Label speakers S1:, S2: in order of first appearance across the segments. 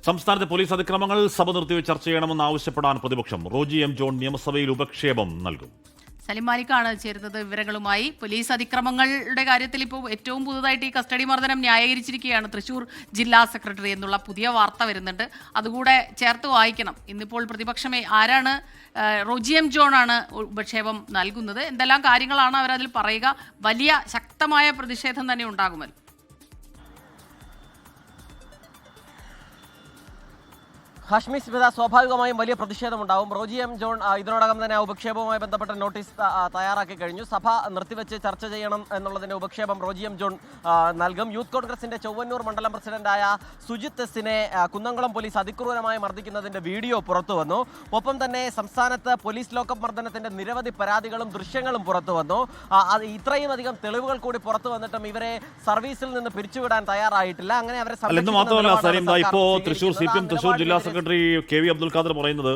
S1: സംസ്ഥാനത്തെ പോലീസ് അതിക്രമങ്ങൾ സഭ നിർത്തിവെച്ച് ചർച്ച ചെയ്യണമെന്ന് ആവശ്യപ്പെടാൻ പ്രതിപക്ഷം. റോജി എം ജോൺ നിയമസഭയിൽ ഉപക്ഷേപം നൽകും.
S2: സലിം മാലിക്കാണ് ചേരുന്നത് വിവരങ്ങളുമായി. പോലീസ് അതിക്രമങ്ങളുടെ കാര്യത്തിൽ ഇപ്പോൾ ഏറ്റവും പുതുതായിട്ട് ഈ കസ്റ്റഡി മർദ്ദനം ന്യായീകരിച്ചിരിക്കുകയാണ് തൃശൂർ ജില്ലാ സെക്രട്ടറി എന്നുള്ള പുതിയ വാർത്ത വരുന്നുണ്ട്. അതുകൂടെ ചേർത്ത് വായിക്കണം. ഇന്നിപ്പോൾ പ്രതിപക്ഷമേ ആരാണ്? റോജി എം ജോൺ ആണ് ഉപക്ഷേപം നൽകുന്നത്. എന്തെല്ലാം കാര്യങ്ങളാണ് അവരതിൽ പറയുക? വലിയ ശക്തമായ പ്രതിഷേധം തന്നെ ഉണ്ടാകുമല്ലോ.
S3: ഹാഷ്മി സ്മിത, സ്വാഭാവികമായും വലിയ പ്രതിഷേധമുണ്ടാവും. റോജി എം ജോൺ ഇതിനോടകം തന്നെ ഉപക്ഷേപവുമായി ബന്ധപ്പെട്ട നോട്ടീസ് തയ്യാറാക്കി കഴിഞ്ഞു. സഭ നിർത്തിവെച്ച് ചർച്ച ചെയ്യണം എന്നുള്ളതിന്റെ ഉപക്ഷേപം റോജി എം ജോൺ നൽകും. യൂത്ത് കോൺഗ്രസിന്റെ ചൊവ്വന്നൂർ മണ്ഡലം പ്രസിഡന്റായ സുജിത് എസിനെ കുന്നംകുളം പോലീസ് അതിക്രൂരമായി മർദ്ദിക്കുന്നതിന്റെ വീഡിയോ പുറത്തു വന്നു. ഒപ്പം തന്നെ സംസ്ഥാനത്ത് പോലീസ് ലോക്കപ്പ് മർദ്ദനത്തിന്റെ നിരവധി പരാതികളും ദൃശ്യങ്ങളും പുറത്തു വന്നു. ഇത്രയും അധികം തെളിവുകൾ കൂടി പുറത്തു വന്നിട്ടും ഇവരെ സർവീസിൽ നിന്ന് പിരിച്ചുവിടാൻ തയ്യാറായിട്ടില്ല. അങ്ങനെ അവരെ
S1: തൃശൂർ ജില്ലാ secretary K V Abdul Khader പറയുന്നത്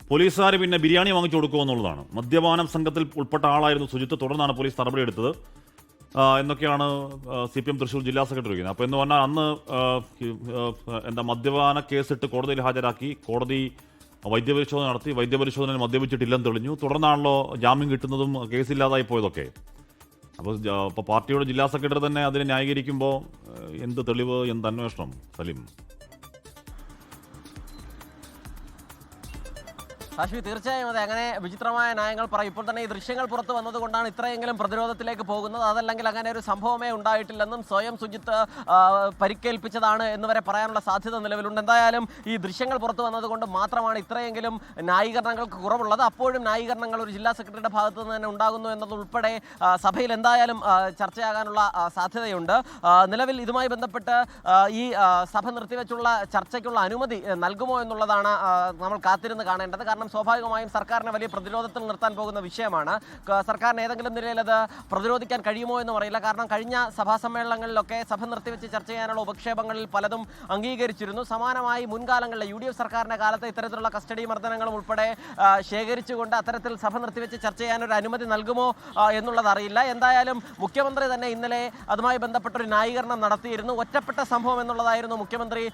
S1: പോലീസുകാർ പിന്നെ ബിരിയാണി വാങ്ങിച്ചു കൊടുക്കുമെന്നുള്ളതാണ്. മദ്യപാനം സംഘത്തിൽ ഉൾപ്പെട്ട ആളായിരുന്നു സുജിത്ത്. തുടർന്നാണ് പോലീസ് നടപടിയെടുത്തത് എന്നൊക്കെയാണ് CPM തൃശൂർ ജില്ലാ സെക്രട്ടറി പറയുന്നത്. അപ്പോൾ എന്ന് പറഞ്ഞാൽ അന്ന് മദ്യപാന കേസിട്ട് കോടതിയിൽ ഹാജരാക്കി. കോടതി വൈദ്യപരിശോധന നടത്തി. വൈദ്യപരിശോധനയിൽ മദ്യപിച്ചിട്ടില്ലെന്ന് തെളിഞ്ഞു. തുടർന്നാണല്ലോ ജാമ്യം കിട്ടുന്നതും കേസില്ലാതായി പോയതൊക്കെ. അപ്പോൾ പാർട്ടിയുടെ ജില്ലാ സെക്രട്ടറി തന്നെ അതിനെ ന്യായീകരിക്കുമ്പോൾ എന്ത് തെളിവ്, എന്ത് അന്വേഷണം? സലിം,
S3: ഹാഷ്മി, തീർച്ചയായും അതെ. അങ്ങനെ വിചിത്രമായ ന്യായങ്ങൾ പറയും. ഇപ്പോൾ തന്നെ ഈ ദൃശ്യങ്ങൾ പുറത്തു വന്നതുകൊണ്ടാണ് ഇത്രയെങ്കിലും പ്രതിരോധത്തിലേക്ക് പോകുന്നത്. അതല്ലെങ്കിൽ അങ്ങനെ ഒരു സംഭവമേ ഉണ്ടായിട്ടില്ലെന്നും സ്വയം സുജിത്ത് പരിക്കേൽപ്പിച്ചതാണ് എന്ന് വരെ പറയാനുള്ള സാധ്യത നിലവിലുണ്ട്. എന്തായാലും ഈ ദൃശ്യങ്ങൾ പുറത്തു വന്നതുകൊണ്ട് മാത്രമാണ് ഇത്രയെങ്കിലും ന്യായീകരണങ്ങൾക്ക് കുറവുള്ളത്. അപ്പോഴും ന്യായീകരണങ്ങൾ ഒരു ജില്ലാ സെക്രട്ടറിയുടെ ഭാഗത്തു നിന്ന് തന്നെ ഉണ്ടാകുന്നു എന്നതുൾപ്പെടെ സഭയിൽ എന്തായാലും ചർച്ചയാകാനുള്ള സാധ്യതയുണ്ട്. നിലവിൽ ഇതുമായി ബന്ധപ്പെട്ട് ഈ സഭ നിർത്തിവെച്ചുള്ള ചർച്ചയ്ക്കുള്ള അനുമതി നൽകുമോ എന്നുള്ളതാണ് നമ്മൾ കാത്തിരുന്ന് കാണേണ്ടത്. കാരണം സ്വാഭാവികമായും സർക്കാരിനെ വലിയ പ്രതിരോധത്തിൽ നിർത്താൻ പോകുന്ന വിഷയമാണ്. സർക്കാരിന് ഏതെങ്കിലും നിലയിൽ അത് പ്രതിരോധിക്കാൻ കഴിയുമോ എന്നും അറിയില്ല. കാരണം കഴിഞ്ഞ സഭാ സമ്മേളനങ്ങളിലൊക്കെ സഭ നിർത്തിവെച്ച് ചർച്ച ചെയ്യാനുള്ള ഉപക്ഷേപങ്ങളിൽ പലതും അംഗീകരിച്ചിരുന്നു. സമാനമായി മുൻകാലങ്ങളിലെ UDF സർക്കാരിൻ്റെ കാലത്ത് ഇത്തരത്തിലുള്ള കസ്റ്റഡി മർദ്ദനങ്ങളും ഉൾപ്പെടെ ശേഖരിച്ചുകൊണ്ട് അത്തരത്തിൽ സഭ നിർത്തിവെച്ച് ചർച്ച ചെയ്യാനൊരു അനുമതി നൽകുമോ എന്നുള്ളത് അറിയില്ല. എന്തായാലും മുഖ്യമന്ത്രി തന്നെ ഇന്നലെ അതുമായി ബന്ധപ്പെട്ടൊരു ന്യായീകരണം നടത്തിയിരുന്നു. ഒറ്റപ്പെട്ട സംഭവം എന്നുള്ളതായിരുന്നു മുഖ്യമന്ത്രി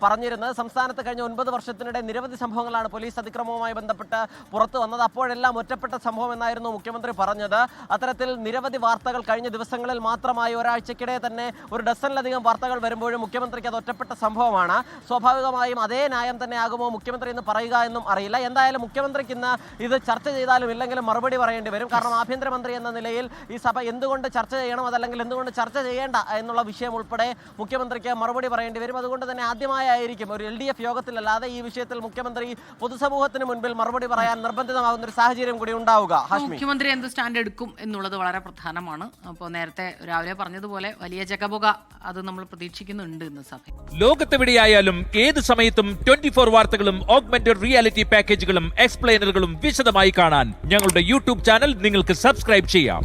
S3: പറഞ്ഞിരുന്നത്. സംസ്ഥാനത്ത് കഴിഞ്ഞ 9 വർഷത്തിനിടെ നിരവധി സംഭവങ്ങളാണ് പോലീസ് അതിക്രമവുമായി ബന്ധപ്പെട്ട് പുറത്തു വന്നത്. അപ്പോഴെല്ലാം ഒറ്റപ്പെട്ട സംഭവം എന്നായിരുന്നു മുഖ്യമന്ത്രി പറഞ്ഞത്. അത്തരത്തിൽ നിരവധി വാർത്തകൾ കഴിഞ്ഞ ദിവസങ്ങളിൽ മാത്രമായി ഒരാഴ്ചക്കിടെ തന്നെ ഒരു ഡസനിലധികം വാർത്തകൾ വരുമ്പോഴും മുഖ്യമന്ത്രിക്ക് അത് ഒറ്റപ്പെട്ട സംഭവമാണ്. സ്വാഭാവികമായും അതേ ന്യായം തന്നെ ആകുമോ മുഖ്യമന്ത്രി എന്ന് പറയുക എന്നും അറിയില്ല. എന്തായാലും മുഖ്യമന്ത്രിക്ക് ഇന്ന് ഇത് ചർച്ച ചെയ്താലും ഇല്ലെങ്കിലും മറുപടി പറയേണ്ടി വരും. കാരണം ആഭ്യന്തരമന്ത്രി എന്ന നിലയിൽ ഈ സഭ എന്തുകൊണ്ട് ചർച്ച ചെയ്യണം, അതല്ലെങ്കിൽ എന്തുകൊണ്ട് ചർച്ച ചെയ്യേണ്ട എന്നുള്ള വിഷയം ഉൾപ്പെടെ മുഖ്യമന്ത്രിക്ക് മറുപടി പറയേണ്ടി വരും. അതുകൊണ്ട് തന്നെ ആദ്യമായിരിക്കും ഒരു LDF യോഗത്തിലല്ലാതെ ഈ വിഷയത്തിൽ മുഖ്യമന്ത്രി പൊതുസമൂഹത്തിന് മുൻപിൽ മറുപടി പറയാൻ നിർബന്ധിതമാകുന്ന ഒരു സാഹചര്യം കൂടി ഉണ്ടാവുക.
S2: മുഖ്യമന്ത്രി എന്ത് സ്റ്റാൻഡ് എടുക്കും എന്നുള്ളത് വളരെ പ്രധാനമാണ്. അപ്പോൾ നേരത്തെ രാവിലെ പറഞ്ഞതുപോലെ വലിയ ജഗപുക അത് നമ്മൾ പ്രതീക്ഷിക്കുന്നുണ്ട് ഇന്ന് സഭ.
S4: ലോകത്തെവിടെയായാലും ഏത് സമയത്തും 24 വാർത്തകളും ഓഗ്മെന്റഡ് റിയാലിറ്റി പാക്കേജുകളും എക്സ്പ്ലെയിനറുകളും വിശദമായി കാണാൻ ഞങ്ങളുടെ YouTube ചാനൽ നിങ്ങൾക്ക് സബ്സ്ക്രൈബ് ചെയ്യാം.